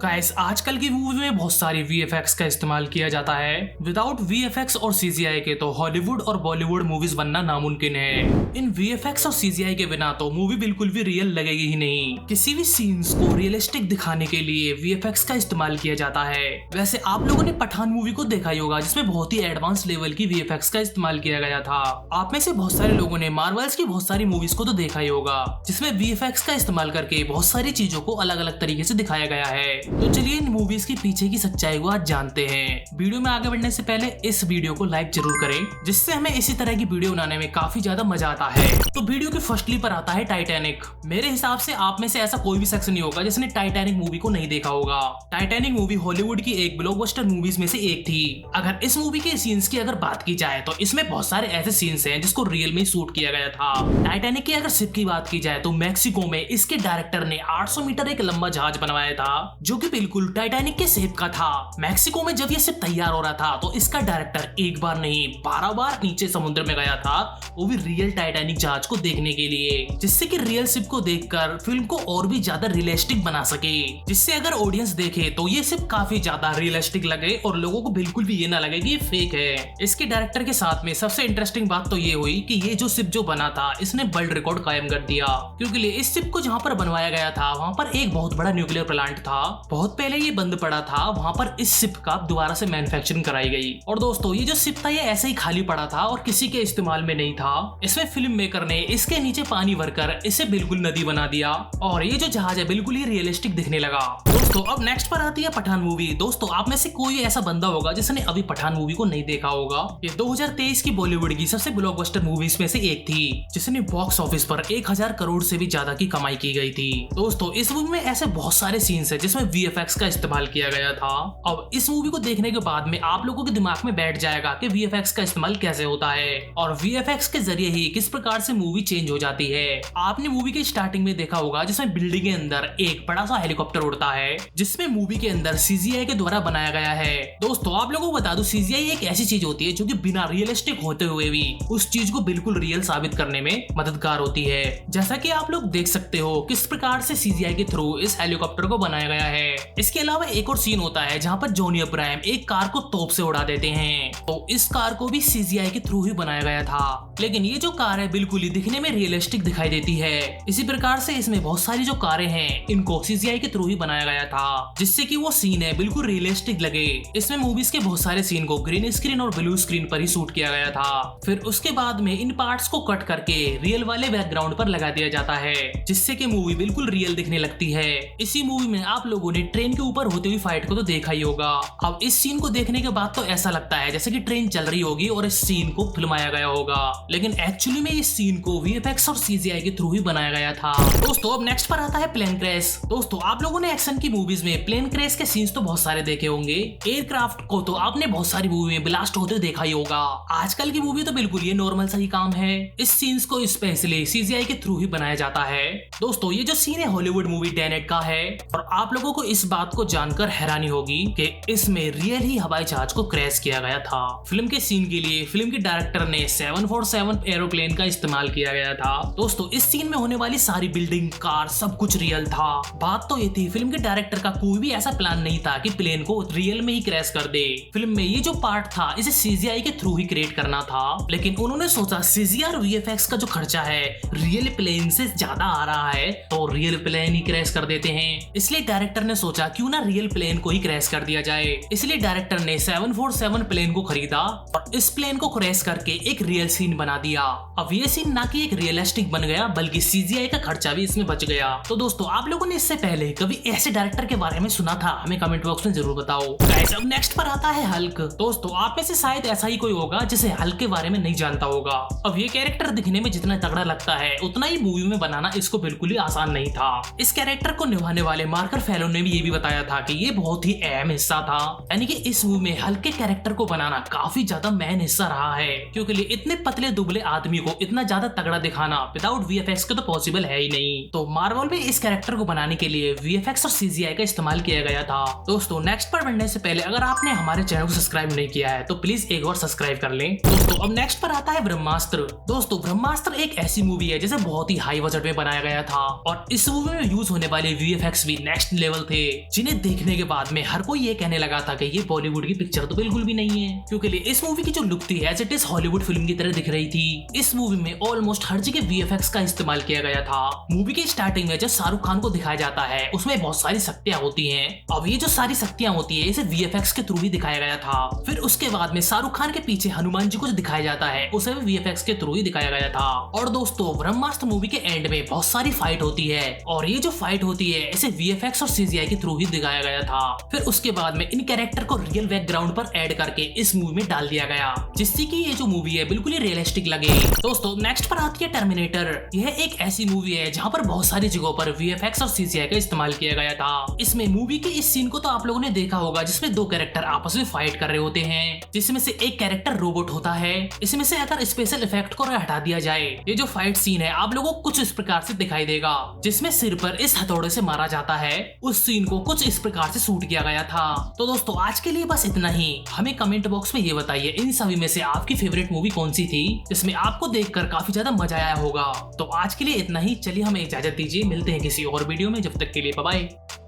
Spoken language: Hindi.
गाइस आजकल की मूवी में बहुत सारी वीएफएक्स का इस्तेमाल किया जाता है। विदाउट वीएफएक्स और सीजीआई के तो हॉलीवुड और बॉलीवुड मूवीज बनना नामुमकिन है। इन वीएफएक्स और सीजीआई के बिना तो मूवी बिल्कुल भी रियल लगेगी ही नहीं। किसी भी सीन्स को रियलिस्टिक दिखाने के लिए वीएफएक्स का इस्तेमाल किया जाता है। वैसे आप लोगों ने पठान मूवी को देखा ही होगा, जिसमें बहुत ही एडवांस लेवल की वीएफएक्स का इस्तेमाल किया गया था। आप में से बहुत सारे लोगों ने मार्वल्स की बहुत सारी मूवीज को तो देखा ही होगा, जिसमें वीएफएक्स का इस्तेमाल करके बहुत सारी चीजों को अलग अलग तरीके से दिखाया गया है। तो चलिए इन मूवीज के पीछे की सच्चाई को आज जानते हैं। वीडियो में आगे बढ़ने से पहले इस वीडियो को लाइक जरूर करें, जिससे हमें इसी तरह की वीडियो बनाने में काफी ज्यादा मजा आता है। तो वीडियो की फर्स्टली पर आता है टाइटैनिक। मेरे हिसाब से आप में से ऐसा कोई भी शख्स नहीं होगा जिसने टाइटैनिक मूवी को नहीं देखा होगा। टाइटैनिक मूवी हॉलीवुड की एक ब्लॉकबस्टर मूवीज में से एक थी। अगर इस मूवी के सीन्स की अगर बात की जाए तो इसमें बहुत सारे ऐसे सीन्स हैं जिसको रियल में शूट किया गया था। टाइटैनिक की अगर शिप की बात की जाए तो मैक्सिको में इसके डायरेक्टर ने 800 मीटर एक लंबा जहाज बनवाया था, जो कि बिल्कुल टाइटैनिक के शेप का था। मैक्सिको में जब ये शिप तैयार हो रहा था तो इसका डायरेक्टर एक बार नहीं 12 बार नीचे समुद्र में गया था, वो भी रियल टाइटैनिक जहाज को देखने के लिए, जिससे कि रियल शिप को देखकर फिल्म को और भी ज्यादा रियलिस्टिक बना सके, जिससे अगर ऑडियंस देखे तो ये शिप काफी ज्यादा रियलिस्टिक लगे और लोगों को बिल्कुल भी ये ना लगे कि ये फेक है। इसके डायरेक्टर के साथ में सबसे इंटरेस्टिंग बात तो ये हुई कि ये जो शिप जो बना था इसने वर्ल्ड रिकॉर्ड कायम कर दिया, क्योंकि इस शिप को जहाँ पर बनवाया गया था वहाँ पर एक बहुत बड़ा न्यूक्लियर प्लांट था। बहुत पहले ये बंद पड़ा था, वहाँ पर इस शिप का दोबारा से मैन्युफैक्चरिंग कराई गई। और दोस्तों ये जो शिप था ये ऐसे ही खाली पड़ा था और किसी के इस्तेमाल में नहीं था। इसमें फिल्म मेकर ने इसके नीचे पानी भरकर इसे बिल्कुल नदी बना दिया और ये जो जहाज है बिल्कुल ही रियलिस्टिक दिखने लगा। दोस्तों अब नेक्स्ट पर आती है पठान मूवी। दोस्तों आप में से कोई ऐसा बंदा होगा जिसने अभी पठान मूवी को नहीं देखा होगा। ये 2023 की बॉलीवुड की सबसे ब्लॉकबस्टर मूवीज में से एक थी, जिसने बॉक्स ऑफिस पर 1000 करोड़ से भी ज्यादा की कमाई की गई थी। दोस्तों इस मूवी में ऐसे बहुत सारे सीन्स हैं जिसमें वीएफएक्स का इस्तेमाल किया गया था। अब इस मूवी को देखने के बाद में आप लोगों के दिमाग में बैठ जाएगा कि वीएफएक्स का इस्तेमाल कैसे होता है और वीएफएक्स के जरिए ही किस प्रकार से मूवी चेंज हो जाती है। आपने मूवी के स्टार्टिंग में देखा होगा जिसमें बिल्डिंग के अंदर एक बड़ा सा हेलीकॉप्टर उड़ता है, जिसमें मूवी के अंदर सीजीआई के द्वारा बनाया गया है। दोस्तों आप लोगों को बता दूं, सीजीआई एक ऐसी चीज होती है जो कि बिना रियलिस्टिक होते हुए भी उस चीज को बिल्कुल रियल साबित करने में मददगार होती है। जैसा कि आप लोग देख सकते हो किस प्रकार से सीजीआई के थ्रू इस हेलीकॉप्टर को बनाया गया है। इसके अलावा एक और सीन होता है जहाँ पर जॉनी अब्राहम एक कार को तोप से उड़ा देते हैं, तो इस कार को भी सीजीआई के थ्रू ही बनाया गया था, लेकिन ये जो कार है बिल्कुल ही दिखने में रियलिस्टिक दिखाई देती है। इसी प्रकार से इसमें बहुत सारी जो कारें हैं इनको सीजीआई के थ्रू ही बनाया गया था, जिससे कि वो सीन है बिल्कुल रियलिस्टिक लगे। इसमें मूवीज के बहुत सारे सीन को ग्रीन स्क्रीन और ब्लू स्क्रीन पर ही शूट किया गया था। फिर उसके बाद में इन पार्ट्स को कट करके रियल वाले बैकग्राउंड पर लगा दिया जाता है, जिससे कि मूवी बिल्कुल रियल दिखने लगती है। इसी मूवी में आप लोगों ने ट्रेन के ऊपर होती हुई फाइट को तो देखा ही होगा। अब इस सीन को देखने के बाद तो ऐसा लगता है जैसे कि ट्रेन चल रही होगी और इस सीन को फिल्माया गया होगा, लेकिन एक्चुअली में इस सीन को वीएफएक्स और सीजीआई के थ्रू ही बनाया गया था। दोस्तों अब नेक्स्ट पर आता है प्लेन क्रैश। दोस्तों आप लोगों ने एक्शन की मूवीज में प्लेन क्रैश के सीन्स तो बहुत सारे देखे होंगे। एयरक्राफ्ट को तो आपने बहुत सारी मूवी में ब्लास्ट होते देखा ही होगा। आजकल की मूवी तो बिल्कुल ये नॉर्मल सा ही काम है। इस सीन्स को स्पेशली सीजीआई के थ्रू ही बनाया जाता है। दोस्तों ये जो सीन है हॉलीवुड मूवी टेनेट का है, और आप लोगों को इस बात को जानकर हैरानी होगी कि इसमें रियल ही हवाई जहाज को क्रैश किया गया था। फिल्म के सीन के लिए फिल्म के डायरेक्टर ने 747 एरोप्लेन का इस्तेमाल किया गया था। दोस्तों इस सीन में होने वाली सारी बिल्डिंग, कार, सब कुछ रियल था। बात तो ये थी फिल्म के डायरेक्टर का कोई भी ऐसा प्लान नहीं था कि प्लेन को रियल में ही क्रैश कर दे। फिल्म में ये जो पार्ट था इसे सीजीआई के थ्रू ही क्रिएट करना था, लेकिन उन्होंने सोचा सीजीआई और वीएफएक्स का जो खर्चा है रियल प्लेन से ज्यादा आ रहा है, तो रियल प्लेन ही क्रैश कर देते हैं। इसलिए डायरेक्टर ने सोचा क्यों ना रियल प्लेन को ही क्रैश कर दिया जाए। इसलिए डायरेक्टर ने 747 प्लेन को खरीदा और इस प्लेन को क्रैश करके एक रियल सीन बना दिया। अब ये सीन ना कि एक रियलिस्टिक बन गया, बल्कि सीजीआई का खर्चा भी इसमें बच गया। तो दोस्तों आप लोगों ने इससे पहले कभी ऐसे डायरेक्टर के बारे में सुना था? हमें कमेंट बॉक्स में जरूर बताओ। गाइस अब नेक्स्ट पर आता है हल्क। दोस्तों आप में से शायद ऐसा ही कोई होगा जिसे हल्क के बारे में नहीं जानता होगा। अब ये कैरेक्टर दिखने में जितना तगड़ा लगता है उतना ही मूवी में बनाना इसको बिल्कुल ही आसान नहीं था। इस कैरेक्टर को निभाने वाले मार्क रुफेलो ने भी ये भी बताया था कि ये बहुत ही अहम हिस्सा था, यानी कि इस मूवी में हल्क के कैरेक्टर को बनाना काफी ज्यादा मेन हिस्सा रहा है, क्योंकि इतने पतले पतले दुबले आदमी को इतना ज्यादा तगड़ा दिखाना विदाउट वीएफएक्स के तो पॉसिबल है ही नहीं। तो मार्वल में इस कैरेक्टर को बनाने के लिए वीएफएक्स और सीजीआई का इस्तेमाल किया गया था। दोस्तों नेक्स्ट पर बढ़ने से पहले अगर आपने हमारे चैनल को सब्सक्राइब नहीं किया है तो प्लीज एक बार सब्सक्राइब कर लें। दोस्तों अब नेक्स्ट पर आता है ब्रह्मास्त्र। दोस्तों ब्रह्मास्त्र एक ऐसी मूवी है जिसे बहुत ही हाई बजट में बनाया गया था और इस मूवी में यूज होने वाले वीएफएक्स भी नेक्स्ट लेवल थे, जिन्हें देखने के बाद में हर कोई ये कहने लगा था कि ये बॉलीवुड की पिक्चर तो बिल्कुल भी नहीं है, क्योंकि इस मूवी की जो लुक थी as it is Hollywood film की तरह दिख रही थी। इस मूवी में ऑलमोस्ट हर जगह वीएफएक्स का इस्तेमाल किया गया था। मूवी के स्टार्टिंग में जब शाहरुख खान को दिखाया जाता है उसमें बहुत सारी शक्तियां होती हैं। अब ये जो सारी शक्तियां होती है इसे वीएफएक्स के थ्रू ही दिखाया गया था। फिर उसके बाद में शाहरुख खान के पीछे हनुमान जी को जो दिखाया जाता है उसे भी वीएफएक्स के थ्रू ही दिखाया गया था। और दोस्तों ब्रह्मास्त्र मूवी के एंड में बहुत सारी फाइट होती है और ये जो फाइट होती है इसे वीएफएक्स और सीजीआई के थ्रू ही दिखाया गया था। फिर उसके बाद में इन कैरेक्टर को रियल बैकग्राउंड पर ऐड करके इस मूवी में डाल दिया गया, जिससे कि ये जो मूवी है बिल्कुल ही रियलिस्टिक लगे। दोस्तों नेक्स्ट पर आती है टर्मिनेटर। यह एक ऐसी मूवी है जहां पर बहुत सारी जगहों पर वीएफएक्स और सीजीआई का इस्तेमाल किया गया था। इसमें मूवी के इस सीन को तो आप लोगों ने देखा होगा जिसमें दो कैरेक्टर आपस में फाइट कर रहे होते हैं, जिसमें से एक कैरेक्टर रोबोट होता है। इसमें से अगर स्पेशल इफेक्ट को हटा दिया जाए ये जो फाइट सीन है आप लोगों को कुछ इस प्रकार से दिखाई देगा, जिसमें सिर पर इस हथौड़े से मारा जाता है। उस सीन को कुछ इस प्रकार से शूट किया गया था। तो दोस्तों आज के लिए बस इतना ही। हमें कमेंट बॉक्स में ये बताइए इन सभी में से आपकी फेवरेट मूवी कौन सी थी जिसमें आपको देखकर काफी ज्यादा मजा आया होगा। तो आज के लिए इतना ही, चलिए हमें इजाजत दीजिए, मिलते हैं किसी और वीडियो में, जब तक के लिए बाय बाय।